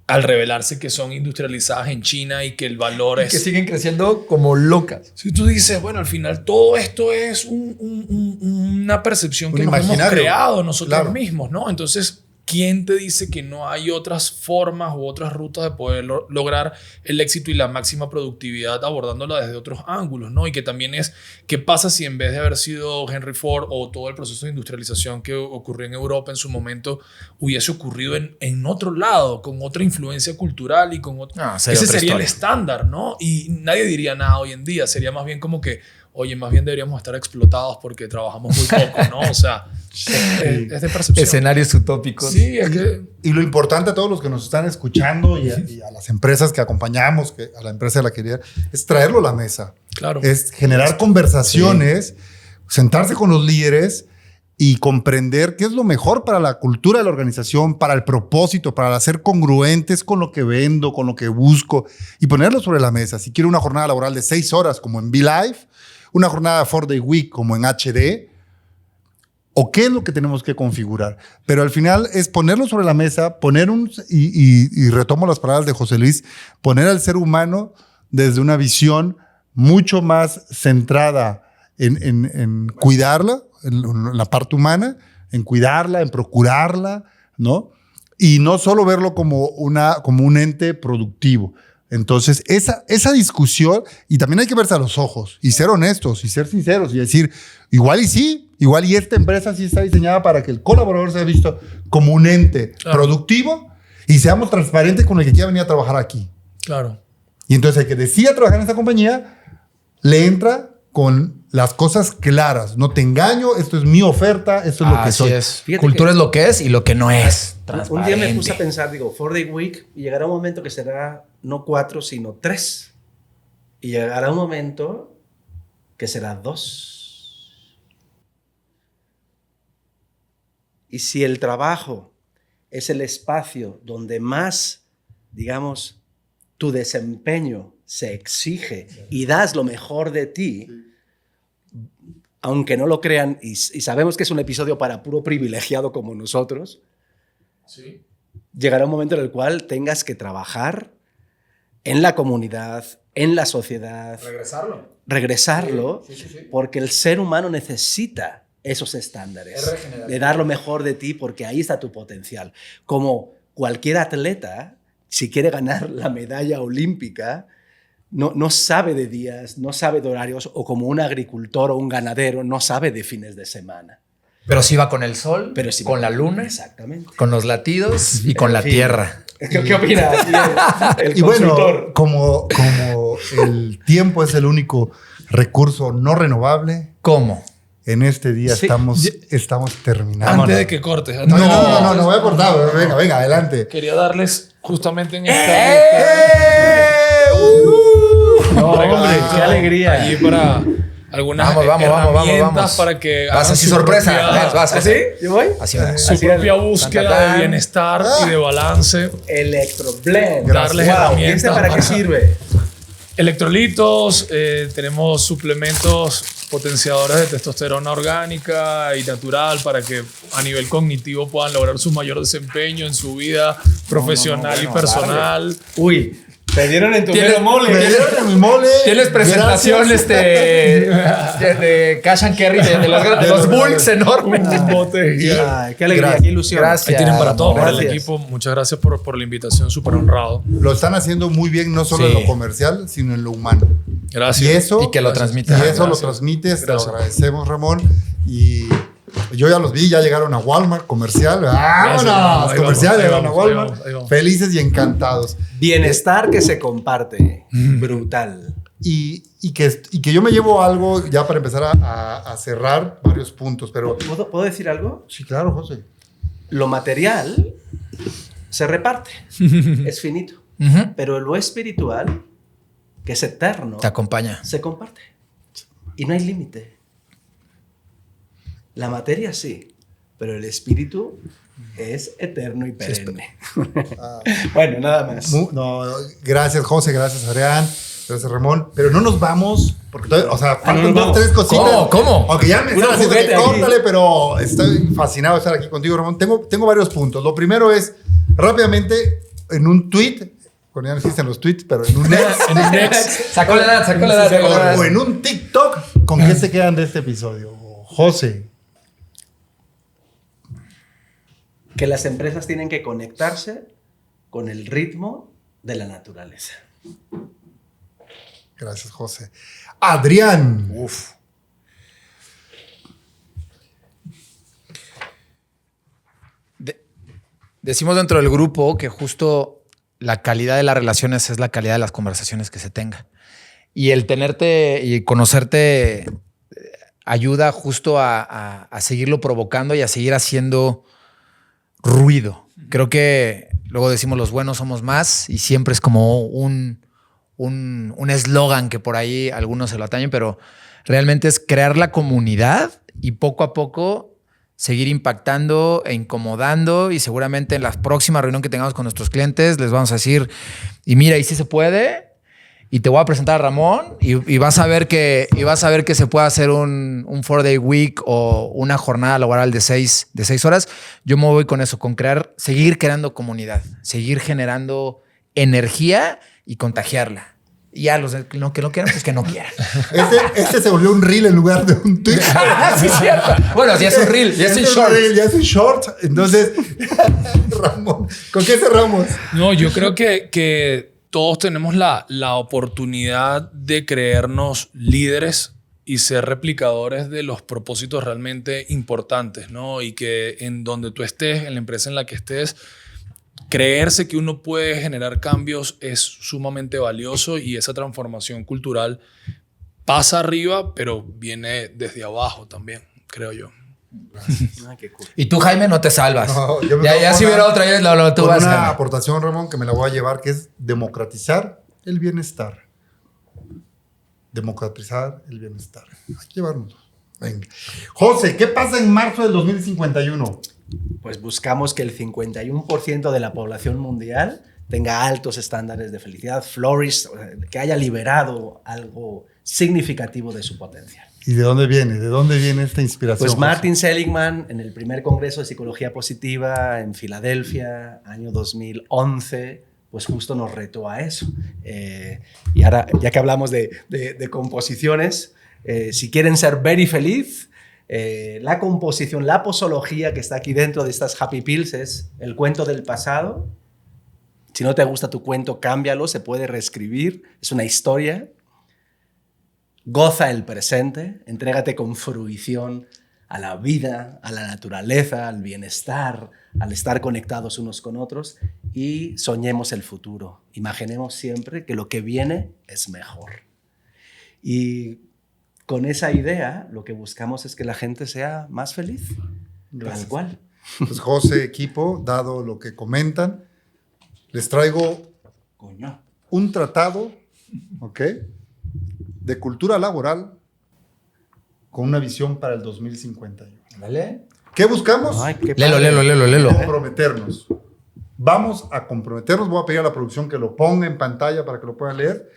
al revelarse que son industrializadas en China y que el valor es... Que siguen creciendo como locas. Si tú dices, bueno, al final todo esto es una percepción que nos hemos creado nosotros mismos, ¿no? Entonces, ¿quién te dice que no hay otras formas u otras rutas de poder lograr el éxito y la máxima productividad abordándola desde otros ángulos, ¿no? Y que también es, ¿qué pasa si en vez de haber sido Henry Ford o todo el proceso de industrialización que ocurrió en Europa en su momento, hubiese ocurrido en otro lado, con otra influencia cultural y con otro... Ese sería el estándar, ¿no? Y nadie diría nada hoy en día. Sería más bien como que, oye, más bien deberíamos estar explotados porque trabajamos muy poco, ¿no? O sea, es de percepción. Escenarios utópicos. Sí, es que... Y lo importante a todos los que nos están escuchando y a las empresas que acompañamos, a la empresa de la querida, es traerlo a la mesa. Claro. Es generar conversaciones, sentarse con los líderes y comprender qué es lo mejor para la cultura de la organización, para el propósito, para ser congruentes con lo que vendo, con lo que busco y ponerlo sobre la mesa. Si quiero una jornada laboral de 6 horas como en BeLife, una jornada de 4-day week como en HD, o qué es lo que tenemos que configurar. Pero al final es ponerlo sobre la mesa, y retomo las palabras de José Luis, poner al ser humano desde una visión mucho más centrada en cuidarla, en la parte humana, en cuidarla, en procurarla, ¿no? Y no solo verlo como un ente productivo. Entonces, esa discusión, y también hay que verse a los ojos y ser honestos y ser sinceros y decir, igual y esta empresa sí está diseñada para que el colaborador sea visto como un ente productivo y seamos transparentes con el que quiera venir a trabajar aquí. Claro. Y entonces el que decida trabajar en esta compañía le entra con las cosas claras. No te engaño, esto es mi oferta, esto es lo que soy. Es. Cultura es lo que es y lo que no es. Un día me puse a pensar, 4-day week, y llegará un momento que será no 4, sino 3. Y llegará un momento que será 2. Y si el trabajo es el espacio donde más, digamos, tu desempeño se exige y das lo mejor de ti, aunque no lo crean, y sabemos que es un episodio para puro privilegiado como nosotros, llegará un momento en el cual tengas que trabajar en la comunidad, en la sociedad. Regresarlo, porque el ser humano necesita esos estándares de dar lo mejor de ti, porque ahí está tu potencial. Como cualquier atleta, si quiere ganar la medalla olímpica, no sabe de días, no sabe de horarios, o como un agricultor o un ganadero no sabe de fines de semana. Pero sí va con el sol, Pero sí con la luna, exactamente, con los latidos y con la tierra. ¿Qué opina el Y consultor? bueno, como el tiempo es el único recurso no renovable, ¿Cómo? en este día Sí. estamos terminando. Antes de que cortes. No voy a cortar. Venga, adelante. Quería darles justamente en No, hombre, qué alegría. algunas Vamos. herramientas para que Vas hagan así su sorpresa. propia- Vas, ¿Así? ¿Yo voy? Así va. su Así propia el- búsqueda tan, tan, de tan. bienestar y de balance. Electroblend. Darles ¿Y herramientas este para qué para- sirve? Electrolitos, tenemos suplementos potenciadores de testosterona orgánica y natural para que a nivel cognitivo puedan lograr su mayor desempeño en su vida profesional y personal. Uy, te dieron en tu ¿Tienes- mero mole. Me dieron en mi mole. Tienes presentación Gracias. de Cash and Carry de los bulks enormes. Un bote gigante. Ay, qué alegría, Gracias. qué ilusión. Gracias. Ahí tienen para todo, para el Gracias. equipo. Muchas gracias por la invitación, súper honrado. Lo están haciendo muy bien, no solo Sí. en lo comercial, sino en lo humano. Gracias. Y eso, Y que lo transmitan. Y eso lo Gracias. transmites, te Gracias. lo agradecemos, Ramón. Y yo ya los vi, ya llegaron a Walmart, comercial. ¡Vámonos! Ahí Comercial, vamos, ahí llegaron a vamos, ahí Walmart. vamos, ahí vamos. Felices y encantados. Bienestar que se comparte. Brutal. Y que yo me llevo algo ya para empezar a cerrar varios puntos, pero ¿Puedo decir algo? sí, claro, José. Lo material se reparte, es finito. Ujú. Pero lo espiritual, que es eterno, Te acompaña. se comparte. Y no hay límite. La materia sí, pero el espíritu es eterno y perenne. Bueno, nada más. No, gracias, José, gracias, Adrián, gracias, Ramón. Pero no nos vamos, porque todavía, o sea, faltan no, no. dos, tres cositas. ¿Cómo? Aunque ya me Uno están haciendo que juguete aquí. córtale, pero estoy fascinado de estar aquí contigo, Ramón. Tengo varios puntos. Lo primero es, rápidamente, en un tweet, bueno, ya no existen los tweets, pero en un ex, Sacó la edad. o en un TikTok, ¿con qué se quedan de este episodio? José. Que las empresas tienen que conectarse con el ritmo de la naturaleza. Gracias, José. Adrián. Decimos dentro del grupo que justo la calidad de las relaciones es la calidad de las conversaciones que se tenga. Y el tenerte y conocerte ayuda justo a seguirlo provocando y a seguir haciendo ruido. Creo que luego decimos los buenos somos más y siempre es como un eslogan que por ahí algunos se lo atañen, pero realmente es crear la comunidad y poco a poco seguir impactando e incomodando, y seguramente en la próxima reunión que tengamos con nuestros clientes les vamos a decir, y mira, y sí se puede, y te voy a presentar a Ramón y vas a ver que se puede hacer un 4-day week o una jornada laboral de 6 horas. Yo me voy con eso, con seguir creando comunidad, seguir generando energía y contagiarla. Y ya los que no quieran, pues que no quieran. Este se volvió un reel en lugar de un tweet. Sí, es cierto. Bueno, ya es un reel, ya es un short. Ya es un short. Entonces, Ramón, ¿con qué cerramos? No, yo creo que todos tenemos la oportunidad de creernos líderes y ser replicadores de los propósitos realmente importantes, ¿no? Y que en donde tú estés, en la empresa en la que estés, creerse que uno puede generar cambios es sumamente valioso, y esa transformación cultural pasa arriba, pero viene desde abajo también, creo yo. Ah, qué cool. Y tú, Jaime, no te salvas. No, yo me ya quedo si con hubiera otra vez, tú con vas, una Jaime. aportación, Ramón, que me la voy a llevar, que es democratizar el bienestar. Democratizar el bienestar. Hay que llevarnos. Venga. José, ¿qué pasa en marzo del 2051? Pues buscamos que el 51% de la población mundial tenga altos estándares de felicidad, flourish, que haya liberado algo significativo de su potencial. ¿Y de dónde viene? ¿De dónde viene esta inspiración? Pues José? Martin Seligman, en el primer Congreso de Psicología Positiva en Filadelfia, año 2011, pues justo nos retó a eso. Y ahora, ya que hablamos de composiciones, si quieren ser very feliz, la composición, la posología que está aquí dentro de estas Happy Pills es el cuento del pasado. Si no te gusta tu cuento, cámbialo, se puede reescribir, es una historia. Goza el presente, entrégate con fruición a la vida, a la naturaleza, al bienestar, al estar conectados unos con otros, y soñemos el futuro. Imaginemos siempre que lo que viene es mejor. Y con esa idea, lo que buscamos es que la gente sea más feliz. Gracias. Tal cual. Pues José, equipo, dado lo que comentan, les traigo Coño. un tratado, ¿ok?, de cultura laboral con una visión para el 2051. ¿Vale? ¿Qué buscamos? Ay, qué Léelo, padre. léelo. Comprometernos. Vamos a comprometernos. Voy a pedir a la producción que lo ponga en pantalla para que lo puedan leer.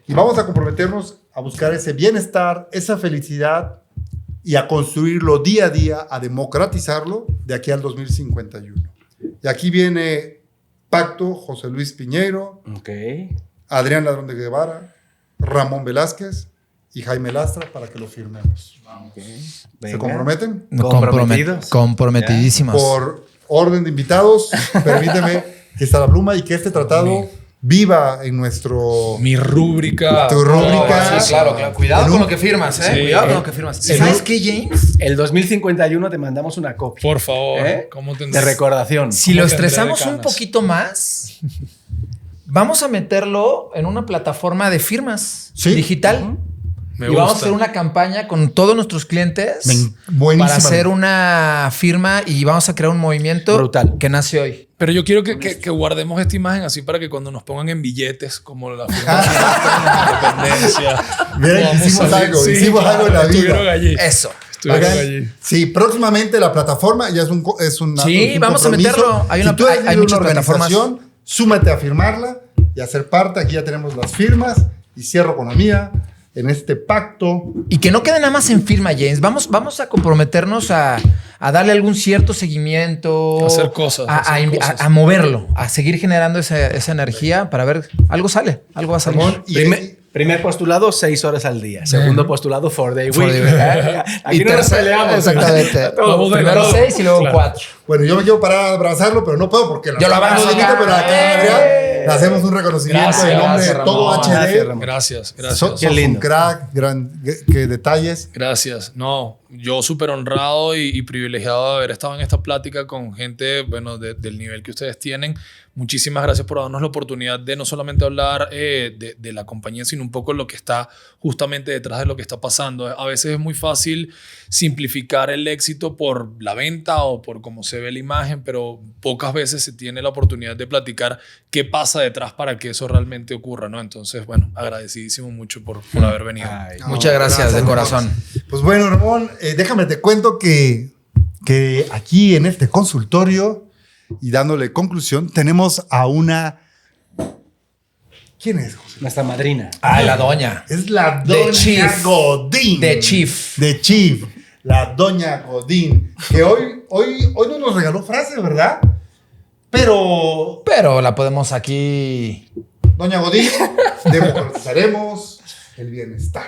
Y vamos a comprometernos a buscar ese bienestar, esa felicidad y a construirlo día a día, a democratizarlo de aquí al 2051. Y aquí viene Pacto, José Luis Piñeiro, Ok. Adrián Ladrón de Guevara, Ramón Velázquez y Jaime Lastra para que lo firmemos. ¿Se Venga. comprometen? Comprometidos. Comprometidísimos. Por orden de invitados, permíteme que está la pluma y que este tratado viva en nuestro... Mi rúbrica. Tu rúbrica. Sí, claro. Cuidado En con un- lo que firmas, Sí. Cuidado con lo que firmas. Sí. ¿Sabes qué, James? El 2051 te mandamos una copia. Por favor. ¿Eh? ¿Cómo De tendrás? recordación. Si ¿Cómo lo tendré estresamos un decanas? poquito más, vamos a meterlo en una plataforma de firmas Sí. digital. Me Y vamos a gusta. hacer una campaña con todos nuestros clientes Buenísima. para hacer una firma y vamos a crear un movimiento Brutal. que nace hoy. Pero yo quiero que guardemos esta imagen así para que cuando nos pongan en billetes, como la firma de independencia. Miren, podamos hicimos salir. algo, Sí, hicimos algo en la vida. Estuvieron allí. Eso. Estuvieron Hagan- allí. Sí, próximamente la plataforma ya es un Sí, un vamos a compromiso. meterlo. Hay Si una- tú eres hay de muchas una plataformas. organización, súmate a firmarla y a ser parte. Aquí ya tenemos las firmas y cierro con la mía en este pacto. Y que no quede nada más en firma, James. Vamos a comprometernos a darle algún cierto seguimiento. A hacer cosas, A moverlo, a seguir generando esa energía para ver, algo sale, algo va a salir. Ramón, y Primer postulado, 6 horas al día. Segundo postulado, 4-day For week. the week. Aquí Y no nos tercero- peleamos. exactamente. Todo. Primero todo. 6 y luego Claro. 4. bueno, yo me quiero parar a abrazarlo, pero no puedo porque Yo lo abrazo bonito, acá. pero acá Adrián, le hacemos un reconocimiento Gracias, en nombre de gracias, todo Ramón. HD. Gracias, Ramón. Gracias, gracias. Sos Qué un lindo. crack, qué detalles. Gracias. No, yo súper honrado y privilegiado de haber estado en esta plática con gente, bueno, del nivel que ustedes tienen. Muchísimas gracias por darnos la oportunidad de no solamente hablar de la compañía, sino un poco lo que está justamente detrás de lo que está pasando. A veces es muy fácil simplificar el éxito por la venta o por cómo se ve la imagen, pero pocas veces se tiene la oportunidad de platicar qué pasa detrás para que eso realmente ocurra, ¿no? Entonces, bueno, agradecidísimo mucho por haber venido. Ay, Muchas gracias de Ramón. corazón. Pues bueno, Ramón, déjame te cuento que aquí en este consultorio y dándole conclusión, tenemos a una... ¿Quién es, José? nuestra madrina. La doña. Es la The doña Chief. Godín. The Chief. The Chief. La doña Godín. Que hoy no nos regaló frase, ¿verdad? Pero, Pero la podemos aquí. doña Godín, democratizaremos el bienestar.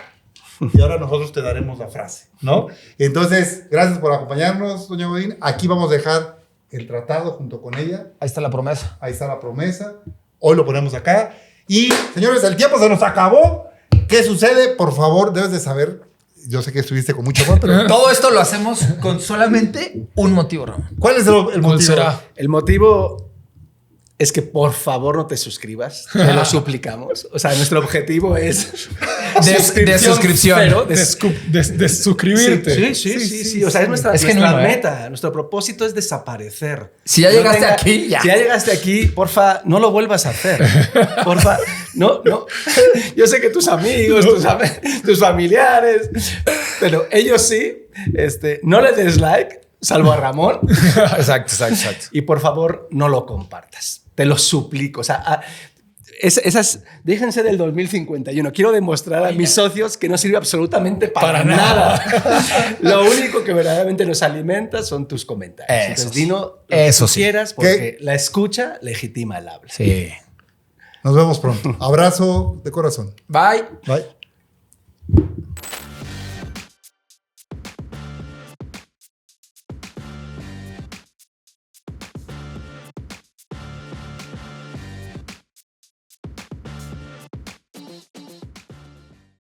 Y ahora nosotros te daremos la frase, ¿no? Entonces, gracias por acompañarnos, doña Godín. Aquí vamos a dejar el tratado junto con ella. Ahí está la promesa. Ahí está la promesa. Hoy lo ponemos acá. Y, señores, el tiempo se nos acabó. ¿Qué sucede? Por favor, debes de saber. Yo sé que estuviste con mucho amor, pero Todo esto lo hacemos con solamente un motivo, Ramón. ¿cuál es el motivo? ¿Cuál será? El motivo es que por favor no te suscribas. Te lo suplicamos. O sea, nuestro objetivo es De suscripción. cero, De suscribirte. Sí. O sea, es nuestra, Es nuestra genuino, ¿eh? meta. Nuestro propósito es desaparecer. Si ya llegaste aquí, ya. Si ya llegaste aquí, porfa, no lo vuelvas a hacer. Porfa, no. Yo sé que tus amigos, tus familiares, pero ellos sí, no le des like, salvo a Ramón. Exacto. Y por favor, no lo compartas. Te lo suplico. O sea, esas, déjense del 2051. Quiero demostrar a mis socios que no sirve absolutamente para nada. Lo único que verdaderamente nos alimenta son tus comentarios. Eso Entonces, sí. dino lo Eso que tú sí. quieras, porque la escucha legitima el habla. Sí. Nos vemos pronto. Abrazo de corazón. Bye. Bye.